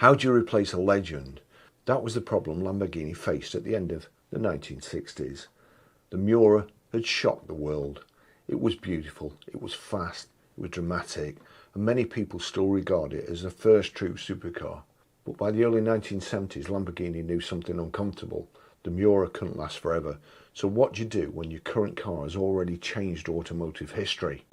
How do you replace a legend? That was the problem Lamborghini faced at the end of the 1960s. The Miura had shocked the world. It was beautiful, it was fast, it was dramatic, and many people still regard it as the first true supercar. But by the early 1970s, Lamborghini knew something uncomfortable. The Miura couldn't last forever. So what do you do when your current car has already changed automotive history?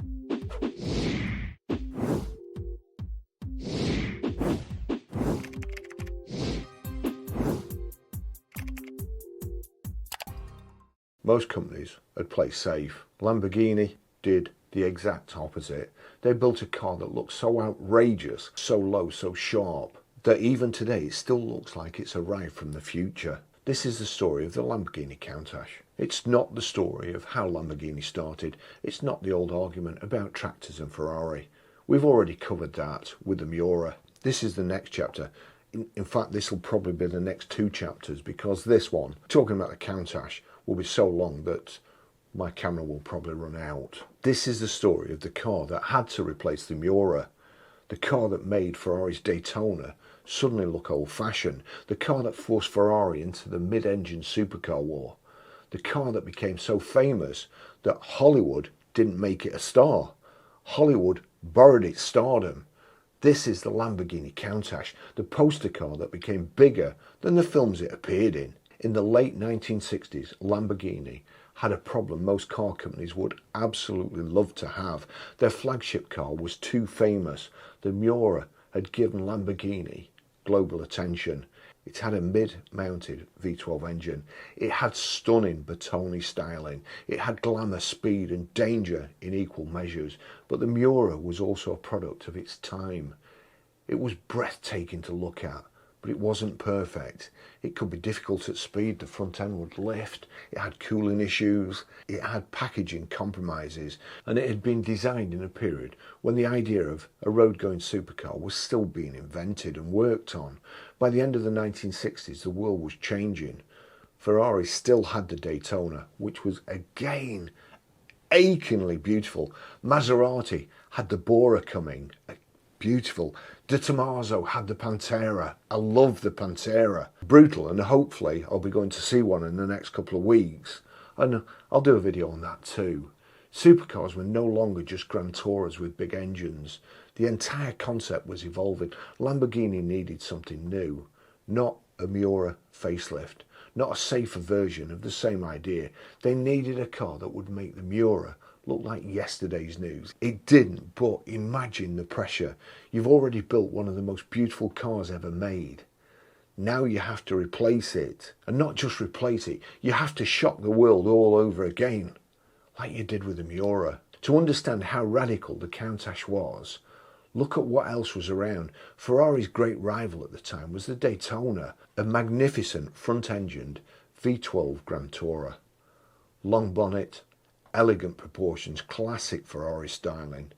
Most companies had played safe. Lamborghini did the exact opposite. They built a car that looked so outrageous, so low, so sharp, that even today it still looks like it's arrived from the future. This is the story of the Lamborghini Countach. It's not the story of how Lamborghini started. It's not the old argument about tractors and Ferrari. We've already covered that with the Miura. This is the next chapter. In fact, this will probably be the next two chapters, because this one, talking about the Countach, will be so long that my camera will probably run out. This is the story of the car that had to replace the Miura, the car that made Ferrari's Daytona suddenly look old-fashioned, the car that forced Ferrari into the mid-engine supercar war, the car that became so famous that Hollywood didn't make it a star. Hollywood borrowed its stardom. This is the Lamborghini Countach, the poster car that became bigger than the films it appeared in. In the late 1960s, Lamborghini had a problem most car companies would absolutely love to have. Their flagship car was too famous. The Miura had given Lamborghini global attention. It had a mid-mounted V12 engine. It had stunning Bertone styling. It had glamour, speed and danger in equal measures. But the Miura was also a product of its time. It was breathtaking to look at, but it wasn't perfect. It could be difficult at speed, the front end would lift, it had cooling issues, it had packaging compromises, and it had been designed in a period when the idea of a road-going supercar was still being invented and worked on. By the end of the 1960s, the world was changing. Ferrari still had the Daytona, which was again achingly beautiful. Maserati had the Bora coming, beautiful. De Tomaso had the Pantera. I love the Pantera. Brutal, and hopefully I'll be going to see one in the next couple of weeks. And I'll do a video on that too. Supercars were no longer just Grand Touras with big engines. The entire concept was evolving. Lamborghini needed something new, not a Miura facelift, not a safer version of the same idea. They needed a car that would make the Miura look like yesterday's news. It didn't, but imagine the pressure. You've already built one of the most beautiful cars ever made. Now you have to replace it. And not just replace it, you have to shock the world all over again, like you did with the Miura. To understand how radical the Countach was, look at what else was around. Ferrari's great rival at the time was the Daytona, a magnificent front-engined V12 Grand Tourer. Long bonnet, elegant proportions, classic Ferrari styling.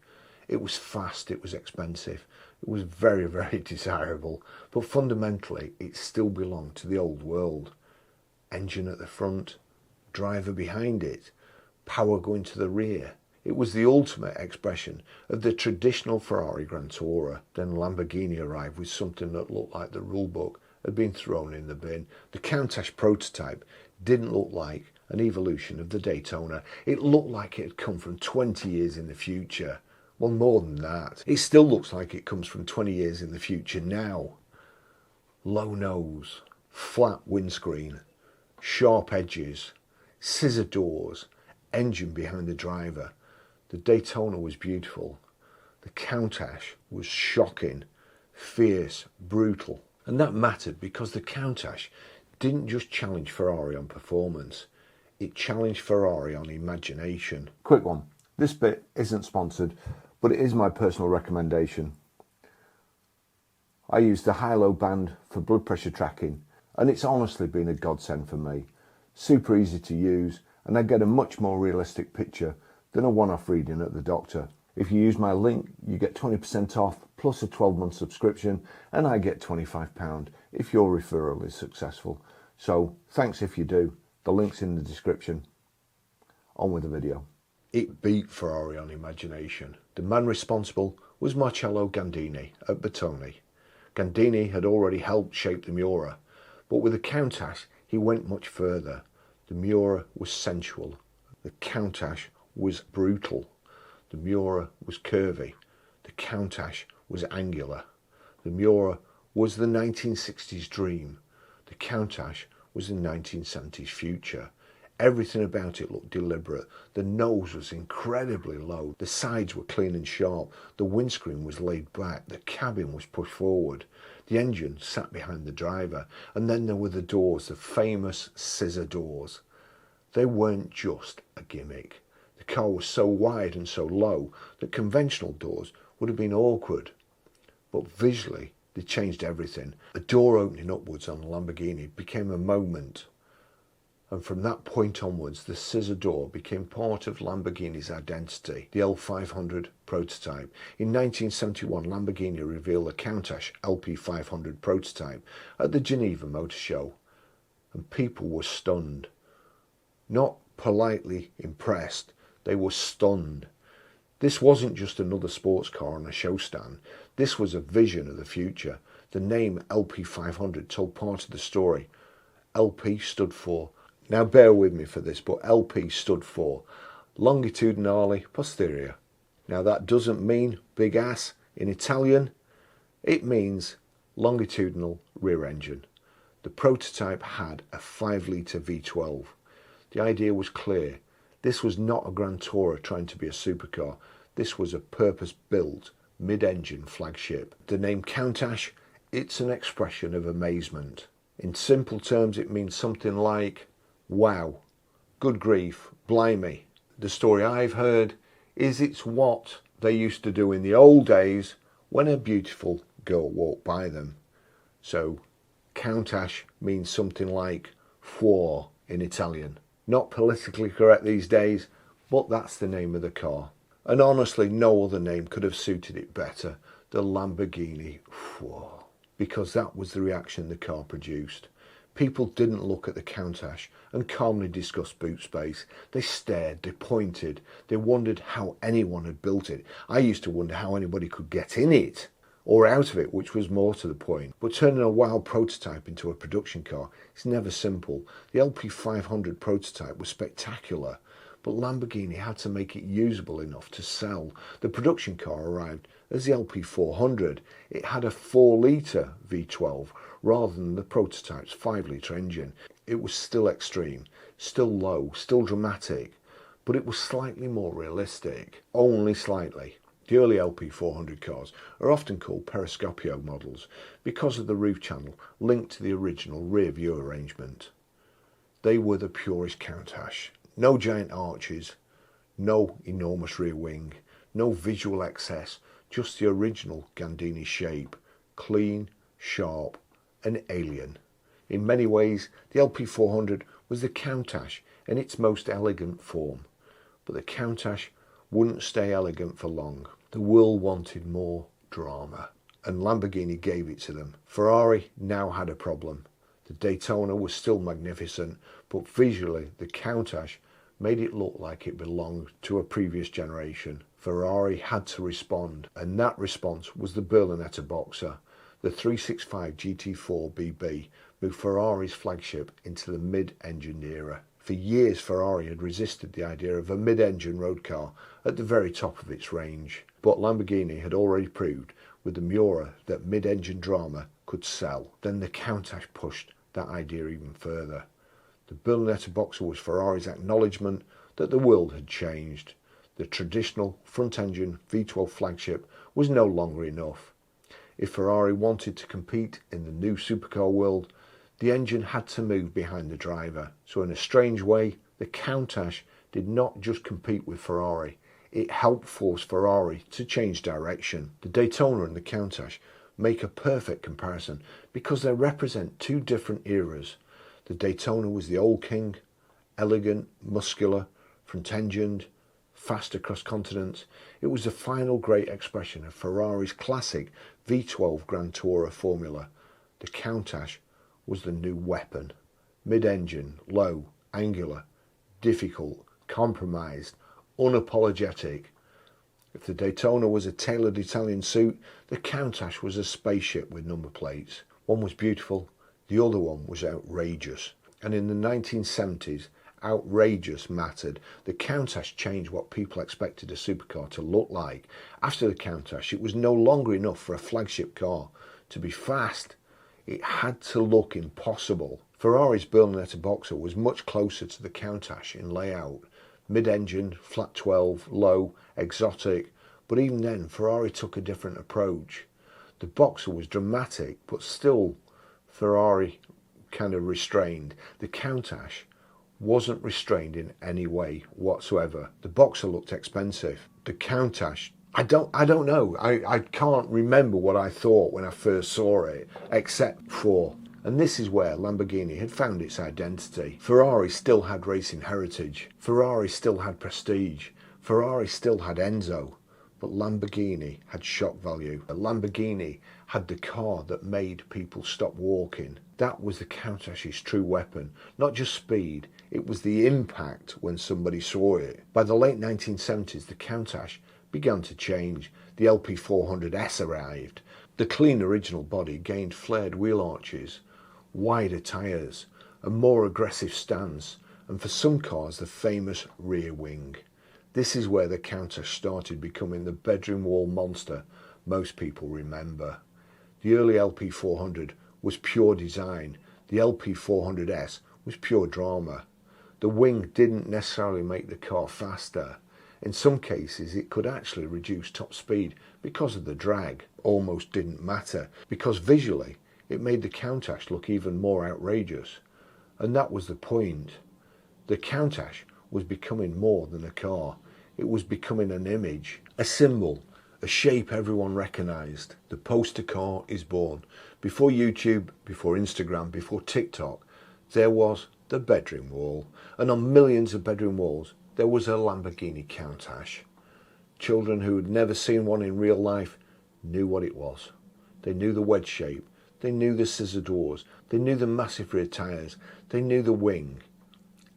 It was fast, it was expensive, it was very, very desirable, but fundamentally it still belonged to the old world. Engine at the front, driver behind it, power going to the rear. It was the ultimate expression of the traditional Ferrari Grand Tourer. Then Lamborghini arrived with something that looked like the rulebook had been thrown in the bin. The Countach prototype didn't look like an evolution of the Daytona. It looked like it had come from 20 years in the future. Well, more than that. It still looks like it comes from 20 years in the future now. Low nose, flat windscreen, sharp edges, scissor doors, engine behind the driver. The Daytona was beautiful. The Countach was shocking, fierce, brutal. And that mattered because the Countach didn't just challenge Ferrari on performance, it challenged Ferrari on imagination. Quick one. This bit isn't sponsored, but it is my personal recommendation. I use the high-low band for blood pressure tracking, and it's honestly been a godsend for me. Super easy to use, and I get a much more realistic picture than a one-off reading at the doctor. If you use my link, you get 20% off, plus a 12-month subscription, and I get £25 if your referral is successful. So, thanks if you do. The link's in the description. On with the video. It beat Ferrari on imagination. The man responsible was Marcello Gandini at Bertone. Gandini had already helped shape the Miura, but with the Countach he went much further. The Miura was sensual, the Countach was brutal, the Miura was curvy, the Countach was angular. The Miura was the 1960s dream, the Countach was the 1970s future. Everything about it looked deliberate. The nose was incredibly low, the sides were clean and sharp, the windscreen was laid back, the cabin was pushed forward, the engine sat behind the driver, and then there were the doors, the famous scissor doors. They weren't just a gimmick. The car was so wide and so low that conventional doors would have been awkward. But visually, they changed everything. A door opening upwards on a Lamborghini became a moment. And from that point onwards, the scissor door became part of Lamborghini's identity, the L500 prototype. In 1971, Lamborghini revealed the Countach LP500 prototype at the Geneva Motor Show, and people were stunned. Not politely impressed, they were stunned. This wasn't just another sports car on a show stand. This was a vision of the future. The name LP500 told part of the story. LP stood for, now bear with me for this, but LP stood for longitudinale posterior. Now that doesn't mean big ass in Italian. It means longitudinal rear engine. The prototype had a 5-litre V12. The idea was clear. This was not a Grand Tourer trying to be a supercar. This was a purpose-built mid-engine flagship. The name Countach, it's an expression of amazement. In simple terms, it means something like, wow, good grief, blimey. The story I've heard is it's what they used to do in the old days when a beautiful girl walked by them. So Countach means something like fuor in Italian. Not politically correct these days, but that's the name of the car. And honestly, no other name could have suited it better. The Lamborghini fuor. Because that was the reaction the car produced. People didn't look at the Countach and calmly discuss boot space. They stared, they pointed, they wondered how anyone had built it. I used to wonder how anybody could get in it or out of it, which was more to the point. But turning a wild prototype into a production car is never simple. The LP500 prototype was spectacular, but Lamborghini had to make it usable enough to sell. The production car arrived as the LP400. It had a 4-litre V12 rather than the prototype's 5-litre engine. It was still extreme, still low, still dramatic, but it was slightly more realistic, only slightly. The early LP400 cars are often called periscopio models because of the roof channel linked to the original rear view arrangement. They were the purest Countach. No giant arches, no enormous rear wing, no visual excess, just the original Gandini shape, clean, sharp and alien. In many ways, the LP400 was the Countach in its most elegant form, but the Countach wouldn't stay elegant for long. The world wanted more drama, and Lamborghini gave it to them. Ferrari now had a problem. The Daytona was still magnificent, but visually the Countach made it look like it belonged to a previous generation. Ferrari had to respond, and that response was the Berlinetta Boxer. The 365 GT4 BB moved Ferrari's flagship into the mid-engine era. For years, Ferrari had resisted the idea of a mid-engine road car at the very top of its range. But Lamborghini had already proved with the Miura that mid-engine drama could sell. Then the Countach pushed that idea even further. The Berlinetta Boxer was Ferrari's acknowledgement that the world had changed. The traditional front-engine V12 flagship was no longer enough. If Ferrari wanted to compete in the new supercar world, the engine had to move behind the driver. So in a strange way, the Countach did not just compete with Ferrari, it helped force Ferrari to change direction. The Daytona and the Countach make a perfect comparison because they represent two different eras. The Daytona was the old king, elegant, muscular, front-engined, fast across continents. It was the final great expression of Ferrari's classic V12 Grand Tourer formula. The Countach was the new weapon. Mid-engine, low, angular, difficult, compromised, unapologetic. If the Daytona was a tailored Italian suit, the Countach was a spaceship with number plates. One was beautiful, the other one was outrageous. And in the 1970s, outrageous mattered. The Countach changed what people expected a supercar to look like. After the Countach, it was no longer enough for a flagship car to be fast. It had to look impossible. Ferrari's Berlinetta Boxer was much closer to the Countach in layout. Mid-engine, flat 12, low, exotic, but even then Ferrari took a different approach. The Boxer was dramatic, but still Ferrari kind of restrained. The Countach wasn't restrained in any way whatsoever. The Boxer looked expensive. The Countach, I don't know. I can't remember what I thought when I first saw it, except for, and this is where Lamborghini had found its identity. Ferrari still had racing heritage. Ferrari still had prestige. Ferrari still had Enzo. But Lamborghini had shock value. Lamborghini had the car that made people stop walking. That was the Countach's true weapon. Not just speed, it was the impact when somebody saw it. By the late 1970s, the Countach began to change. The LP400S arrived. The clean original body gained flared wheel arches, wider tyres, a more aggressive stance, and for some cars the famous rear wing. This is where the Countach started becoming the bedroom wall monster most people remember. The early LP400 was pure design. The LP400S was pure drama. The wing didn't necessarily make the car faster. In some cases it could actually reduce top speed because of the drag. Almost didn't matter, because visually it made the Countach look even more outrageous. And that was the point. The Countach was becoming more than a car. It was becoming an image, a symbol, a shape everyone recognised. The poster car is born. Before YouTube, before Instagram, before TikTok, there was the bedroom wall. And on millions of bedroom walls, there was a Lamborghini Countach. Children who had never seen one in real life knew what it was. They knew the wedge shape. They knew the scissor doors. They knew the massive rear tyres. They knew the wing.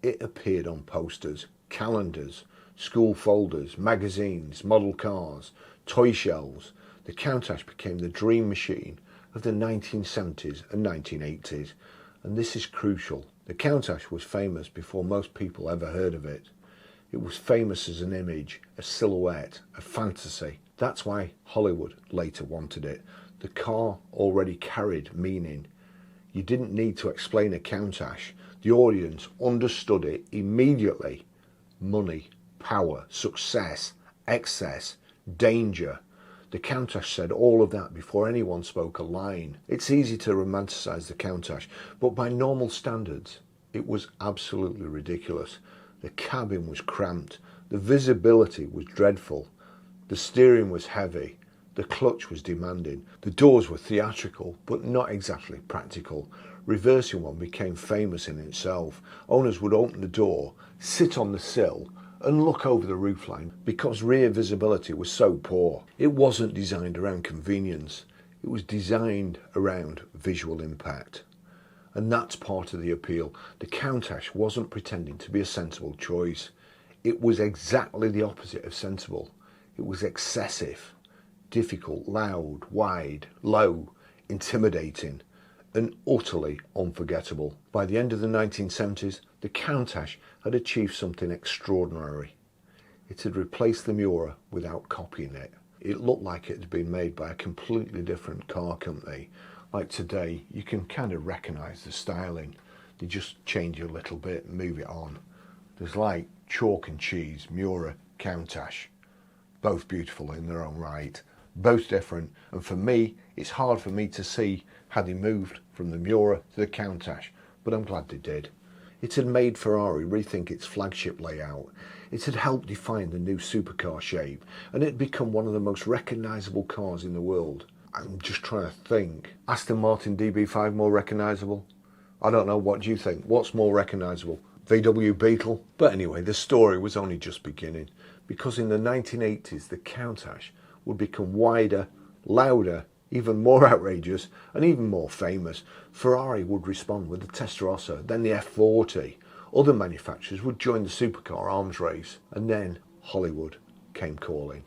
It appeared on posters, calendars, school folders, magazines, model cars, toy shelves. The Countach became the dream machine of the 1970s and 1980s. And this is crucial. The Countach was famous before most people ever heard of it. It was famous as an image, a silhouette, a fantasy. That's why Hollywood later wanted it. The car already carried meaning. You didn't need to explain a Countach. The audience understood it immediately. Money, power, success, excess, danger. The Countach said all of that before anyone spoke a line. It's easy to romanticize the Countach, but by normal standards, it was absolutely ridiculous. The cabin was cramped. The visibility was dreadful. The steering was heavy. The clutch was demanding. The doors were theatrical, but not exactly practical. Reversing one became famous in itself. Owners would open the door, sit on the sill, and look over the roofline because rear visibility was so poor. It wasn't designed around convenience. It was designed around visual impact. And that's part of the appeal. The Countach wasn't pretending to be a sensible choice. It was exactly the opposite of sensible. It was excessive, difficult, loud, wide, low, intimidating, and utterly unforgettable. By the end of the 1970s, the Countach had achieved something extraordinary. It had replaced the Miura without copying it. It looked like it had been made by a completely different car company. Like today, you can kind of recognise the styling. They just change a little bit and move it on. There's like chalk and cheese, Miura, Countach. Both beautiful in their own right, both different. And for me, it's hard for me to see how they moved from the Miura to the Countach, but I'm glad they did. It had made Ferrari rethink its flagship layout. It had helped define the new supercar shape, and it had become one of the most recognisable cars in the world. I'm just trying to think. Aston Martin DB5 more recognisable? I don't know, what do you think? What's more recognisable? VW Beetle? But anyway, the story was only just beginning, because in the 1980s the Countach would become wider, louder, even more outrageous and even more famous. Ferrari would respond with the Testarossa, then the F40. Other manufacturers would join the supercar arms race, and then Hollywood came calling.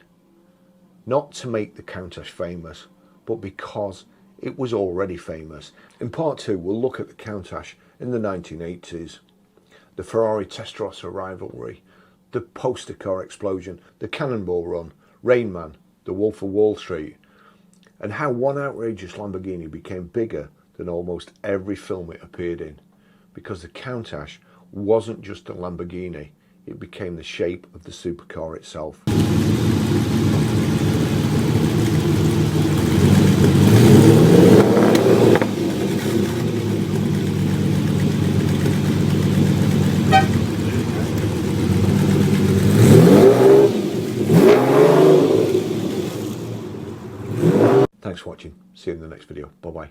not to make the Countach famous, but because it was already famous. In part 2, we'll look at the Countach in the 1980s, the Ferrari Testarossa rivalry, the poster car explosion, the Cannonball Run, Rain Man, the Wolf of Wall Street, and how one outrageous Lamborghini became bigger than almost every film it appeared in, because the Countach wasn't just a Lamborghini, it became the shape of the supercar itself. Thanks for watching. See you in the next video. Bye bye.